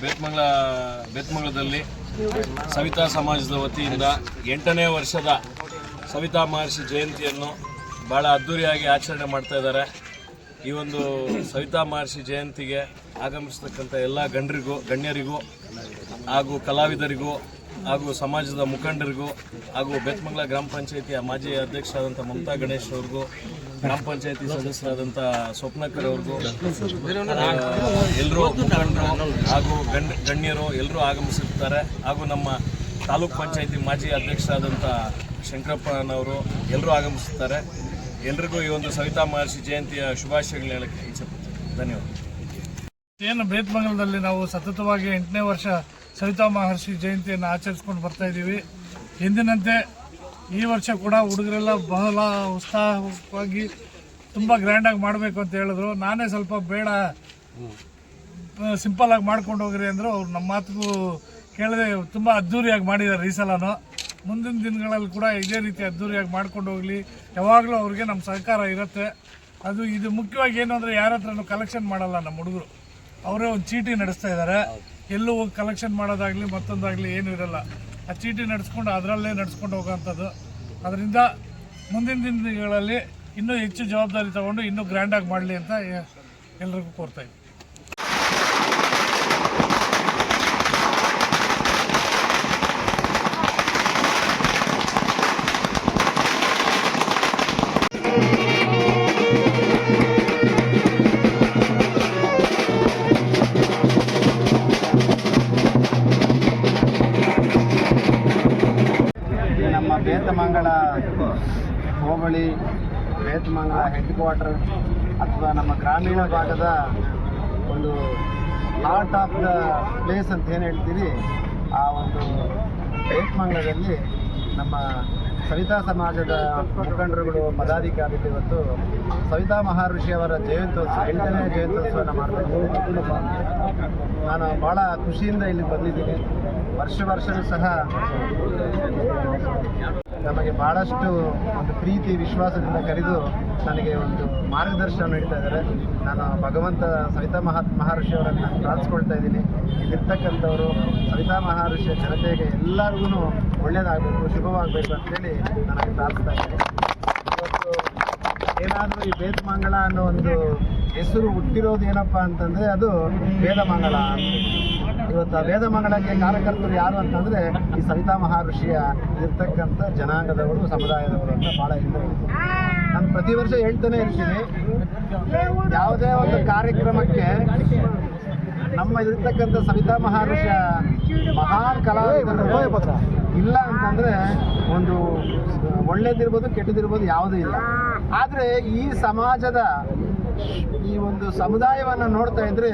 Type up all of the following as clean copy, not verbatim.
ಬೇತ್ಮಂಗಲದಲ್ಲಿ ಸವಿತಾ ಸಮಾಜದ ವತಿಯಿಂದ 8ನೇ ವರ್ಷದ ಸವಿತಾ ಮಹರ್ಷಿ ಜಯಂತಿಯನ್ನು ಭಾಳ ಅದ್ಧೂರಿಯಾಗಿ ಆಚರಣೆ ಮಾಡ್ತಾ ಇದ್ದಾರೆ. ಈ ಒಂದು ಸವಿತಾ ಮಹರ್ಷಿ ಜಯಂತಿಗೆ ಆಗಮಿಸತಕ್ಕಂಥ ಎಲ್ಲ ಗಣ್ಯರಿಗೂ ಹಾಗೂ ಕಲಾವಿದರಿಗೂ ಹಾಗೂ ಸಮಾಜದ ಮುಖಂಡರಿಗೂ ಹಾಗೂ ಬೇತ್ಮಂಗಲ ಗ್ರಾಮ ಪಂಚಾಯಿತಿಯ ಮಾಜಿ ಅಧ್ಯಕ್ಷರಾದಂಥ ಮಮತಾ ಗಣೇಶ್ ಅವ್ರಿಗೂ, ಗ್ರಾಮ ಪಂಚಾಯಿತಿ ಸದಸ್ಯರಾದಂಥ ಸ್ವಪ್ನಕರ್ ಅವ್ರಿಗೂ, ಎಲ್ಲರೂ ಮುಖಂಡರು ಹಾಗೂ ಗಣ್ಯರು ಎಲ್ಲರೂ ಆಗಮಿಸಿರ್ತಾರೆ. ಹಾಗೂ ನಮ್ಮ ತಾಲೂಕ್ ಪಂಚಾಯಿತಿ ಮಾಜಿ ಅಧ್ಯಕ್ಷರಾದಂಥ ಶಂಕರಪ್ಪನವರು ಎಲ್ಲರೂ ಆಗಮಿಸುತ್ತಾರೆ. ಎಲ್ರಿಗೂ ಈ ಒಂದು ಸವಿತಾ ಮಹರ್ಷಿ ಜಯಂತಿಯ ಶುಭಾಶಯಗಳು ಹೇಳಕ್ಕೆ ಇಚ್ಛೆಪಡ್ತೀನಿ. ಧನ್ಯವಾದ. ಏನು ಬೇತ್ಮಂಗಲದಲ್ಲಿ ನಾವು ಸತತವಾಗಿ 8ನೇ ವರ್ಷ ಸವಿತಾ ಮಹರ್ಷಿ ಜಯಂತಿಯನ್ನು ಆಚರಿಸ್ಕೊಂಡು ಬರ್ತಾ ಇದ್ದೀವಿ. ಎಂದಿನಂತೆ ಈ ವರ್ಷ ಕೂಡ ಹುಡುಗರೆಲ್ಲ ಬಹಳ ಉತ್ಸಾಹವಾಗಿ ತುಂಬ ಗ್ರ್ಯಾಂಡಾಗಿ ಮಾಡಬೇಕು ಅಂತ ಹೇಳಿದ್ರು. ನಾನೇ ಸ್ವಲ್ಪ ಬೇಡ ಸಿಂಪಲ್ಲಾಗಿ ಮಾಡ್ಕೊಂಡು ಹೋಗ್ರಿ ಅಂದರು. ಅವ್ರು ನಮ್ಮ ಮಾತಿಗೂ ಕೇಳದೆ ತುಂಬ ಅದ್ಧೂರಿಯಾಗಿ ಮಾಡಿದ್ದಾರೆ ಈ ಸಲನೂ. ಮುಂದಿನ ದಿನಗಳಲ್ಲಿ ಕೂಡ ಇದೇ ರೀತಿ ಅದ್ಧೂರಿಯಾಗಿ ಮಾಡ್ಕೊಂಡು ಹೋಗಲಿ. ಯಾವಾಗಲೂ ಅವ್ರಿಗೆ ನಮ್ಮ ಸಹಕಾರ ಇರುತ್ತೆ. ಇದು ಮುಖ್ಯವಾಗಿ ಏನು ಅಂದರೆ ಯಾರ ಹತ್ರನೂ ಕಲೆಕ್ಷನ್ ಮಾಡಲ್ಲ ನಮ್ಮ ಹುಡುಗರು. ಅವರೇ ಒಂದು ಚೀಟಿ ನಡೆಸ್ತಾ ಇದ್ದಾರೆ. ಎಲ್ಲೂ ಹೋಗಿ ಕಲೆಕ್ಷನ್ ಮಾಡೋದಾಗಲಿ ಮತ್ತೊಂದಾಗಲಿ ಏನೂ ಇರಲ್ಲ. ಆ ಚೀಟಿ ನಡೆಸ್ಕೊಂಡು ಅದರಲ್ಲೇ ನಡೆಸ್ಕೊಂಡು ಹೋಗೋವಂಥದ್ದು. ಅದರಿಂದ ಮುಂದಿನ ದಿನಗಳಲ್ಲಿ ಇನ್ನೂ ಹೆಚ್ಚು ಜವಾಬ್ದಾರಿ ತಗೊಂಡು ಇನ್ನೂ ಗ್ರ್ಯಾಂಡಾಗಿ ಮಾಡಲಿ ಅಂತ ಎಲ್ರಿಗೂ ಕೋರ್ತಾ ಇದ್ದೀನಿ. ನಮ್ಮ ಬೇತಮಂಗಲ ಹೋಬಳಿ, ಬೇತಮಂಗಲ ಹೆಡ್ ಕ್ವಾರ್ಟರ್ ಅಥವಾ ನಮ್ಮ ಗ್ರಾಮೀಣ ಭಾಗದ ಒಂದು ಹಾರ್ಟ್ ಆಫ್ ದ ಪ್ಲೇಸ್ ಅಂತ ಏನು ಹೇಳ್ತೀರಿ, ಆ ಒಂದು ಬೇತಮಂಗಲದಲ್ಲಿ ನಮ್ಮ ಸವಿತಾ ಸಮಾಜದ ಮುಖಂಡರುಗಳು, ಪದಾಧಿಕಾರಿಗಳು ಇವತ್ತು ಸವಿತಾ ಮಹರ್ಷಿಯವರ ಜಯಂತ್ಯೋತ್ಸವ 8ನೇ ಜಯಂತ್ಯೋತ್ಸವನ ಮಾಡ್ತಾಯಿದ್ದೀವಿ. ನಾನು ಭಾಳ ಖುಷಿಯಿಂದ ಇಲ್ಲಿ ಬಂದಿದ್ದೀನಿ. ವರ್ಷವೂ ಸಹ ನಮಗೆ ಭಾಳಷ್ಟು ಒಂದು ಪ್ರೀತಿ ವಿಶ್ವಾಸದಿಂದ ಕರೆದು ನನಗೆ ಒಂದು ಮಾರ್ಗದರ್ಶನ ನೀಡ್ತಾ ಇದ್ದಾರೆ. ನಾನು ಭಗವಂತ ಸವಿತಾ ಮಹರ್ಷಿಯವರನ್ನು ನಾನು ಪ್ರಾರ್ಥಿಸ್ಕೊಳ್ತಾ ಇದ್ದೀನಿ. ಇಲ್ಲಿರ್ತಕ್ಕಂಥವರು ಸವಿತಾ ಮಹರ್ಷಿಯ ಜನತೆಗೆ ಎಲ್ಲರಿಗೂ ಒಳ್ಳೆಯದಾಗಬೇಕು, ಶುಭವಾಗಬೇಕು ಅಂತೇಳಿ ನನಗೆ ಪ್ರಾರ್ಥಿಸ್ತಾ ಇದ್ದೀನಿ. ಇವತ್ತು ಏನಾದರೂ ಈ ಬೇತಮಂಗಲ ಅನ್ನೋ ಒಂದು ಹೆಸರು ಹುಟ್ಟಿರೋದು ಏನಪ್ಪ ಅಂತಂದರೆ ಅದು ವೇದಮಂಗಲ. ಇವತ್ತು ಆ ವೇದಮಂಗಲಕ್ಕೆ ಕಾರ್ಯಕರ್ತರು ಯಾರು ಅಂತಂದರೆ ಈ ಸವಿತಾ ಮಹರ್ಷಿಯ ಇರ್ತಕ್ಕಂಥ ಜನಾಂಗದವರು, ಸಮುದಾಯದವರು ಅಂತ ಭಾಳ ಇರ್ತದೆ. ನಾನು ಪ್ರತಿ ವರ್ಷ ಹೇಳ್ತಾನೆ ಇರ್ತೀನಿ, ಯಾವುದೇ ಒಂದು ಕಾರ್ಯಕ್ರಮಕ್ಕೆ ನಮ್ಮ ಇರ್ತಕ್ಕಂಥ ಸವಿತಾ ಮಹರ್ಷಿಯ ಮಹಾನ್ ಕಲಾವಿದರು ಇಲ್ಲ ಅಂತಂದರೆ ಒಂದು ಒಳ್ಳೇದಿರ್ಬೋದು ಕೆಟ್ಟದಿರ್ಬೋದು ಯಾವುದೂ ಇಲ್ಲ. ಆದರೆ ಈ ಸಮಾಜದ ಈ ಒಂದು ಸಮುದಾಯವನ್ನು ನೋಡ್ತಾ ಇದ್ದರೆ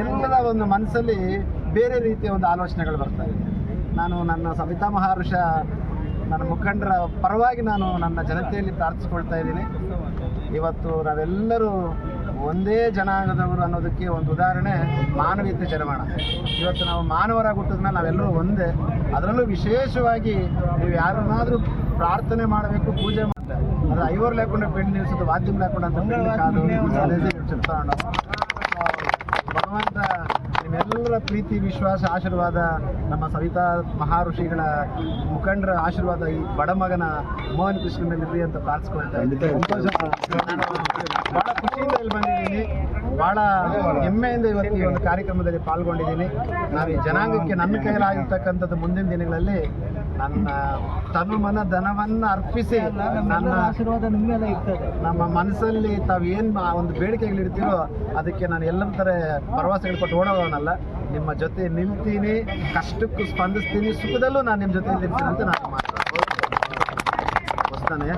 ಎಲ್ಲರ ಒಂದು ಮನಸ್ಸಲ್ಲಿ ಬೇರೆ ರೀತಿಯ ಒಂದು ಆಲೋಚನೆಗಳು ಬರ್ತಾ ಇದೆ. ನಾನು ನನ್ನ ಸವಿತಾ ಮಹರ್ಷ ನನ್ನ ಮುಖಂಡರ ಪರವಾಗಿ ನಾನು ನನ್ನ ಜನತೆಯಲ್ಲಿ ಪ್ರಾರ್ಥಿಸ್ಕೊಳ್ತಾ ಇದ್ದೀನಿ. ಇವತ್ತು ನಾವೆಲ್ಲರೂ ಒಂದೇ ಜನಾಂಗದವರು ಅನ್ನೋದಕ್ಕೆ ಒಂದು ಉದಾಹರಣೆ ಮಾನವೀಯತೆ ಜನಮಾನ. ಇವತ್ತು ನಾವು ಮಾನವರಾಗಿ ಹುಟ್ಟಿದ್ಮೇಲೆ ನಾವೆಲ್ಲರೂ ಒಂದೇ. ಅದರಲ್ಲೂ ವಿಶೇಷವಾಗಿ ನೀವು ಯಾರನ್ನಾದರೂ ಪ್ರಾರ್ಥನೆ ಮಾಡಬೇಕು, ಪೂಜೆ ಮಾಡ್ತಾರೆ, ಅದು ಐವರ್ లేకుండా పెళ్లి నిలిసదు వాద్యం లేకుండా ಅಂತ పెళ్లి కాదు అనేది చెప్తాను. ಭಗವಂತ ನಿಮ್ಮೆಲ್ಲರ ಪ್ರೀತಿ, ವಿಶ್ವಾಸ, ಆಶೀರ್ವಾದ, ನಮ್ಮ ಸವಿತಾ ಮಹರ್ಷಿಗಳ ಮುಖಂಡರ ಆಶೀರ್ವಾದ ಈ ಬಡ ಮಗನ ಮೋಹನ್ ಕೃಷ್ಣನಲ್ಲಿ ಅಂತ ಪ್ರಾರ್ಥಿಸ್ಕೊಳ್ತಾ ಇದ್ದೀನಿ. ಭಾಳ ಖುಷಿಯಿಂದ ಇಲ್ಲಿ ಬಂದಿದ್ದೀನಿ. ಭಾಳ ಹೆಮ್ಮೆಯಿಂದ ಇವತ್ತು ಈ ಒಂದು ಕಾರ್ಯಕ್ರಮದಲ್ಲಿ ಪಾಲ್ಗೊಂಡಿದ್ದೀನಿ. ನಾವು ಈ ಜನಾಂಗಕ್ಕೆ ನನ್ನ ಕೈಲಾಗಿರ್ತಕ್ಕಂಥದ್ದು ಮುಂದಿನ ದಿನಗಳಲ್ಲಿ ನನ್ನ ತನು ಮನ ಧನವನ್ನು ಅರ್ಪಿಸಿ ನನ್ನ ಆಶೀರ್ವಾದ ನಿಮ್ಮೆಲ್ಲ ಇರ್ತದೆ. ನಮ್ಮ ಮನಸ್ಸಲ್ಲಿ ತಾವೇನು ಒಂದು ಬೇಡಿಕೆಗಳಿರ್ತೀರೋ ಅದಕ್ಕೆ ನಾನು ಎಲ್ಲರ ಥರ ಭರವಸೆಗಳು ಕೊಟ್ಟು ಓಡೋನಲ್ಲ. ನಿಮ್ಮ ಜೊತೆ ನಿಲ್ತೀನಿ, ಕಷ್ಟಕ್ಕೂ ಸ್ಪಂದಿಸ್ತೀನಿ, ಸುಖದಲ್ಲೂ ನಾನು ನಿಮ್ಮ ಜೊತೆ ನಿಲ್ತೀನಿ ಅಂತ ನಾನು ಹೊಸ್ತಾನೆ.